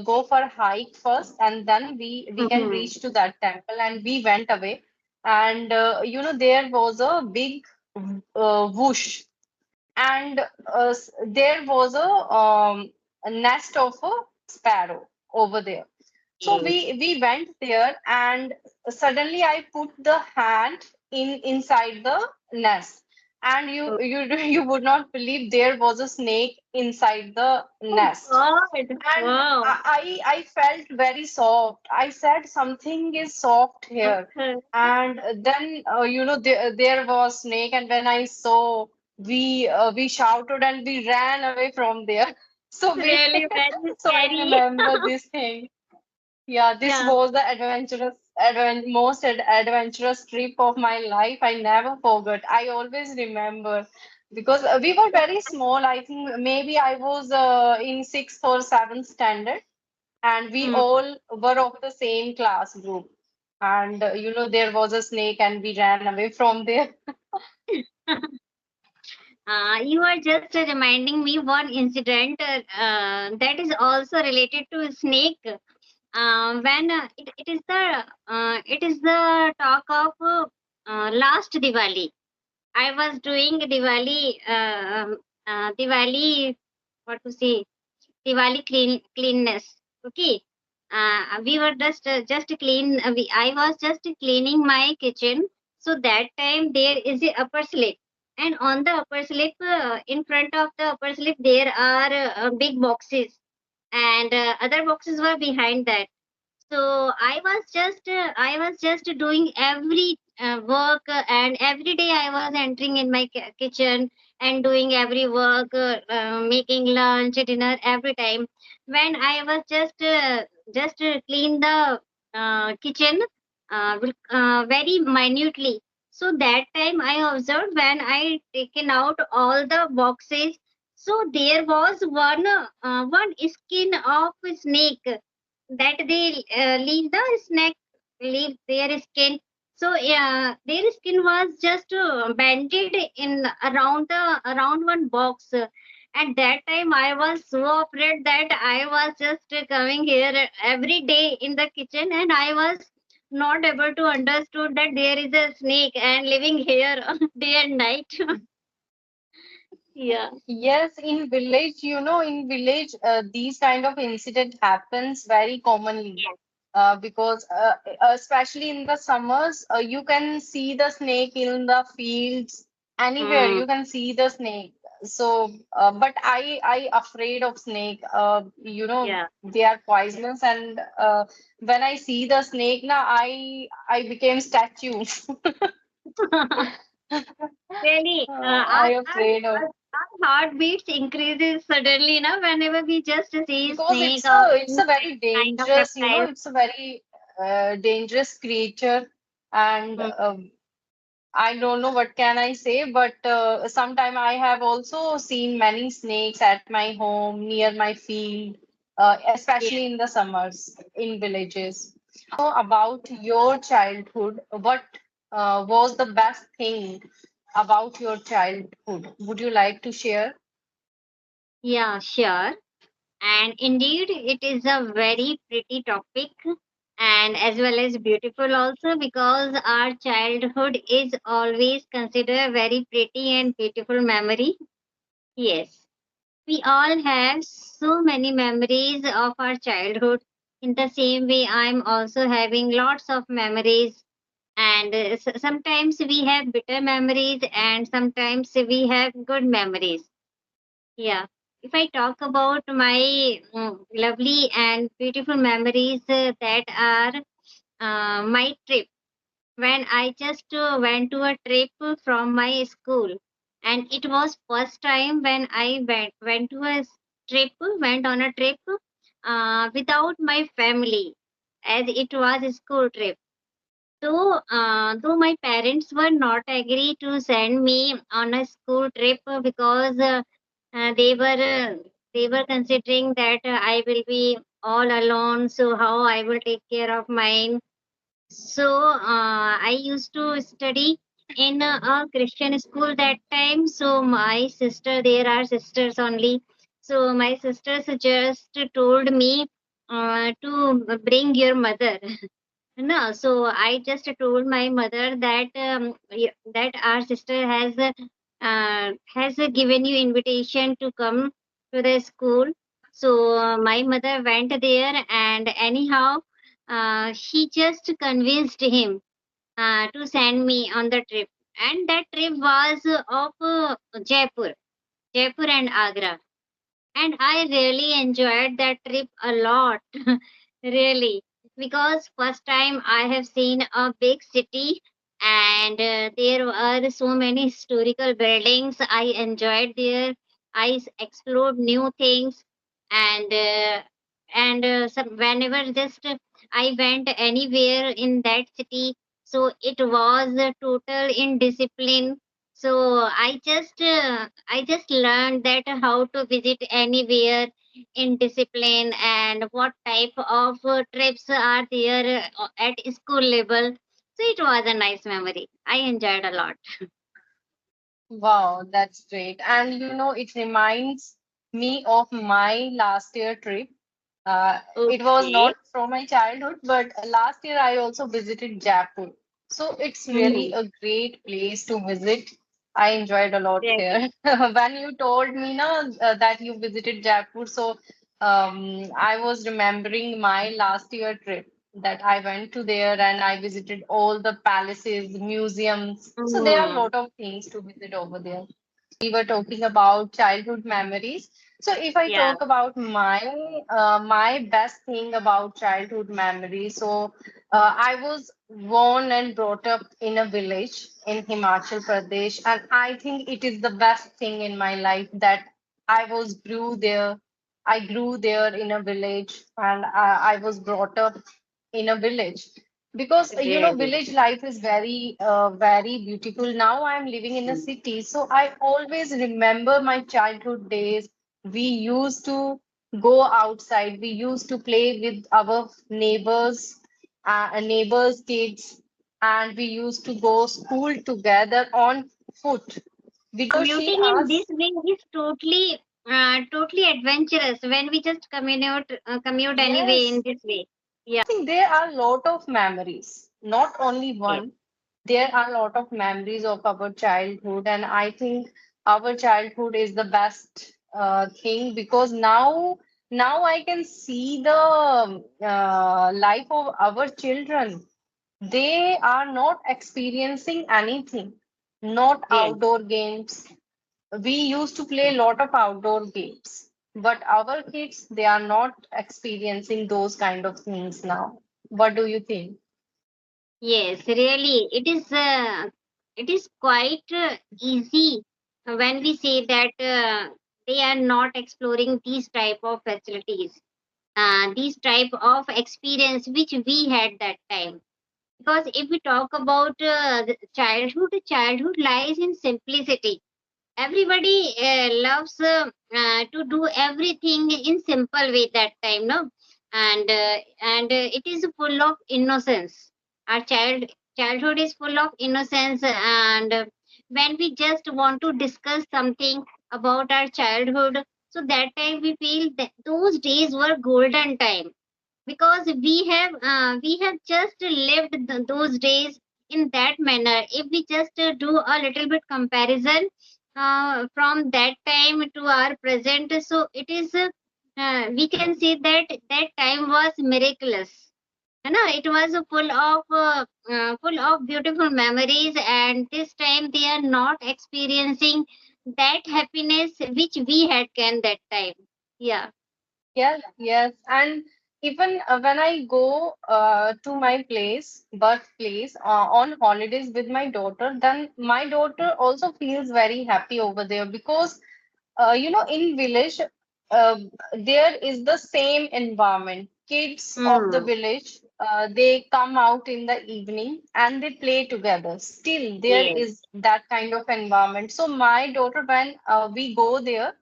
go for a hike first, and then we can reach to that temple. And we went away, and there was a big whoosh, and there was a nest of a sparrow over there. So we went there, and suddenly I put the hand inside the nest, and you would not believe there was a snake inside the Oh nest. God. And Wow. I felt very soft. I said something is soft here. Okay. And then there was snake, and when I saw, we shouted and we ran away from there. So we Really very so I scary. remember this thing. Yeah, this Yeah. was the adventurous trip of my life. I never forgot. I always remember because we were very small. I think maybe I was in sixth or seventh standard, and we Hmm. all were of the same class group. And there was a snake, and we ran away from there. You are just reminding me one incident that is also related to snake. When it is the talk of last Diwali. I was doing Diwali, what to say, Diwali cleanness. Okay. We were just clean. I was just cleaning my kitchen. So that time there is a upper slip, and on the upper slip, in front of the upper slip, there are big boxes, and other boxes were behind that. So I was just doing every work, and every day I was entering in my kitchen and doing every work, making lunch, dinner every time. When I was just clean the kitchen very minutely. So that time I observed when I taken out all the boxes. So there was one skin of a snake that they leave the snack, leave their skin. So their skin was just banded in around one box. At that time I was so afraid that I was just coming here every day in the kitchen, and I was not able to understood that there is a snake and living here day and night. Yeah. Yes, in village, these kind of incident happens very commonly. Yes. Because especially in the summers, you can see the snake in the fields. Anywhere Mm, you can see the snake. So, but I afraid of snake. yeah. They are poisonous, and when I see the snake, now I became statue. Really, I afraid of. our heartbeats increases suddenly, whenever we just see Because snake or it's any a very kind of dangerous, reptile. it's a very dangerous creature. And Mm, I don't know what can I say, but sometime I have also seen many snakes at my home, near my field, yeah. especially in the summers in villages. About your childhood, what was the best thing about your childhood? Would you like to share? Yeah, sure. And indeed, it is a very pretty topic, and as well as beautiful also, because our childhood is always considered a very pretty and beautiful memory. Yes. We all have so many memories of our childhood. In the same way, I'm also having lots of memories. And sometimes we have bitter memories, and sometimes we have good memories. Yeah. If I talk about my lovely and beautiful memories that are my trip, when I just went to a trip from my school, and it was first time when I went to a went on a trip without my family, as it was a school trip. Though my parents were not agree to send me on a school trip because they were considering that I will be all alone. So how I will take care of mine? So I used to study in a Christian school that time. So my sister, there are sisters only. So my sisters just told me to bring your mother. No, so I just told my mother that that our sister has given you invitation to come to the school. So my mother went there, and anyhow, she just convinced him to send me on the trip. And that trip was of Jaipur, Jaipur and Agra. And I really enjoyed that trip a lot, really, because first time I have seen a big city, and there were so many historical buildings. I enjoyed there. Explored new things, and whenever just I went anywhere in that city, so it was total in discipline. So I just learned that how to visit anywhere in discipline, and what type of trips are there at school level. So it was a nice memory. I enjoyed a lot. Wow, that's great. And it reminds me of my last year trip. It was Okay. not from my childhood, but last year I also visited Jaipur. So it's really Hmm. a great place to visit. I enjoyed a lot Really. here. When you told me that you visited Jaipur, so I was remembering my last year trip that I went to there and I visited all the palaces, museums. So there are a Hmm. lot of things to visit over there. We were talking about childhood memories. So if I Yeah. talk about my best thing about childhood memories, so I was born and brought up in a village in Himachal Pradesh, and I think it is the best thing in my life that I was grew there. I grew there in a village, and I was brought up in a village because Really. village life is very beautiful. Now I'm living in a Hmm. city, so I always remember my childhood days. We used to go outside, we used to play with our neighbors kids, and we used to go school together on foot because she Commuting in this asked. way is totally adventurous when we just commute anyway in Yes, this way. I think there are a lot of memories, not only Yes. one. There are a lot of memories of our childhood, and I think our childhood is the best thing because now I can see the life of our children. They are not experiencing anything, not Yes. outdoor games. We used to play a lot of outdoor games, but our kids, they are not experiencing those kind of things now. What do you think? Yes, really, it is quite easy when we say that they are not exploring these type of facilities, these type of experience which we had that time. Because if we talk about childhood lies in simplicity. Everybody loves to do everything in simple way that time, no, and it is full of innocence. Our childhood is full of innocence, and when we just want to discuss something about our childhood, so that time we feel that those days were golden time, because we have just lived those days in that manner. If we just do a little bit comparison from that time to our present, so it is we can say that that time was miraculous. It was full of beautiful memories, and this time they are not experiencing that happiness which we had can that time. Yeah. Yes, yes. And even when I go to my birthplace, on holidays with my daughter, then my daughter also feels very happy over there because in village, uh, there is the same environment. Kids of the Hmm. village, they come out in the evening and they play together. Still, there Yes. is that kind of environment. So my daughter, when we go there,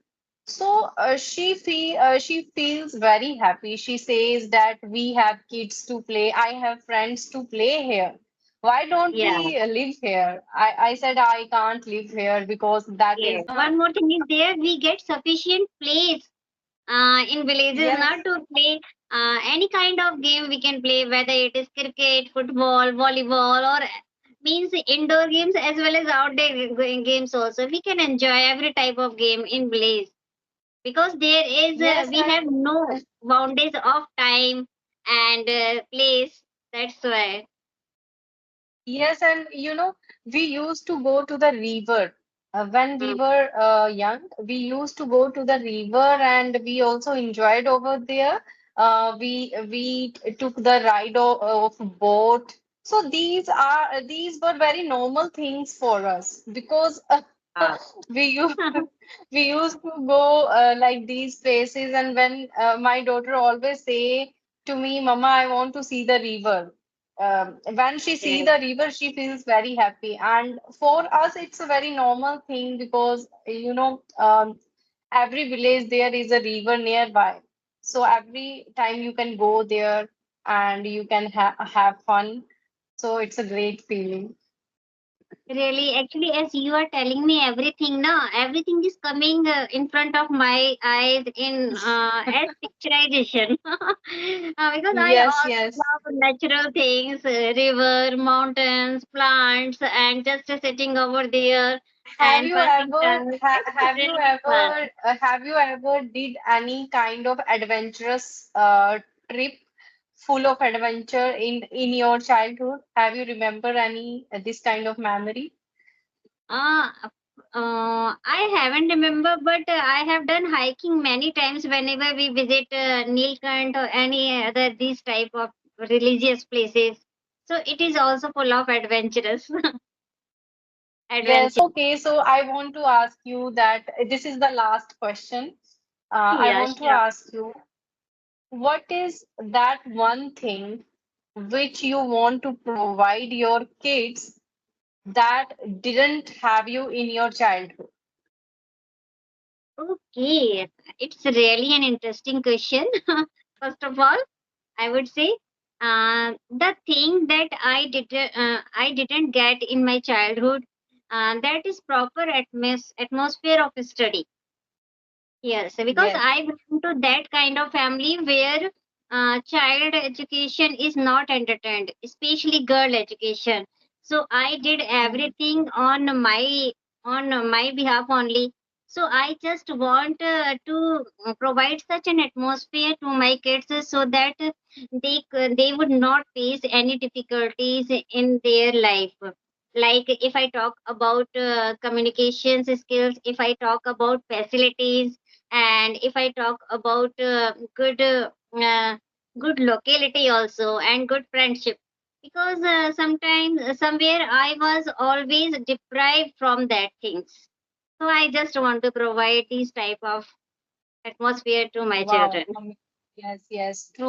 so she feels very happy. She says that we have kids to play. I have friends to play here. Why don't Yeah. we live here? I said I can't live here because that Yes. is One more thing is there, we get sufficient place In villages, not Yes, to play any kind of game we can play, whether it is cricket, football, volleyball, or means indoor games as well as outdoor games also. We can enjoy every type of game in village because there is yes, we have and no boundaries of time and place. That's why. yes, and we used to go to the river. When we Mm, were young, we used to go to the river and we also enjoyed over there. We took the ride of boat. So these were very normal things for us because ah. we used we used to go like these places, and when my daughter always say to me, "Mama, I want to see the river." When she see Yes. the river, she feels very happy. And for us, it's a very normal thing because every village there is a river nearby. So every time you can go there and you can have fun. So it's a great feeling. Really, actually, as you are telling me everything, now everything is coming in front of my eyes in as picturization. Because I Yes, also yes. love natural things, river, mountains, plants, and just sitting over there Have and you passing ever time. ha, It's have you really fun. ever have you ever did any kind of adventurous trip full of adventure in your childhood? Have you remember any this kind of memory? Uh, I haven't remember, but I have done hiking many times whenever we visit Nilkant or any other these type of religious places. So it is also full of adventurous Yes, adventure. okay. So I want to ask you that this is the last question. I Yeah, want to sure. ask you, what is that one thing which you want to provide your kids that didn't have you in your childhood? Okay, it's really an interesting question. First of all, I would say the thing that I didn't get in my childhood, that is proper atmosphere of study. Yes, because Yes. I belong to that kind of family where child education is not entertained, especially girl education. So I did Mhm. everything on my behalf only. So I just want to provide such an atmosphere to my kids so that they would not face any difficulties in their life. Like if I talk about communications skills, if I talk about facilities, and if I talk about uh, good locality also and good friendship, because sometimes somewhere I was always deprived from that things. So I just want to provide these type of atmosphere to my Wow. children. Yes, yes, true.